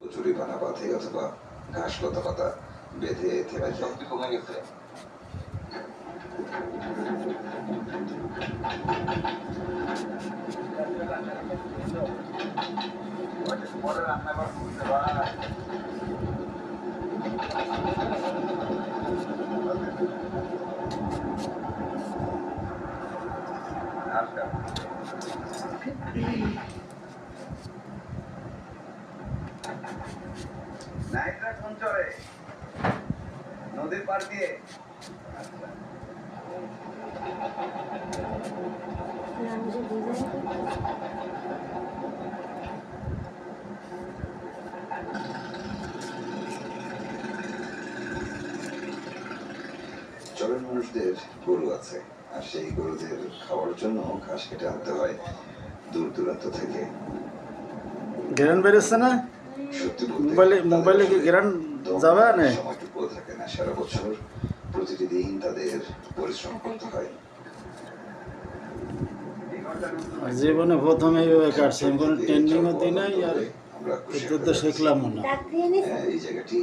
কচুরিপানা পাথে অথবা ঘাস লতা পাতা বেঁধে থেমে শক্তি কমে গেছে। নাইটরা কোন চলে নদীর পার দিয়ে চরের মানুষদের গরু আছে, আর সেই গরুদের খাওয়ার জন্য ঘাস কেটে আনতে হয় দূর দূরান্ত থেকে। গ্রান বেরোচ্ছে না সত্যি মোবাইলে কি গ্রান যাবে না? সময়টুকু থাকে না, সারা বছর প্রতিটি দিন তাদের পরিশ্রম করতে হয়। জীবনে প্রথমে এইভাবে কাটছে, কোনো ট্রেনিংও দিই নাই, আর আমরা তো শিখলাম না। এই জায়গাটি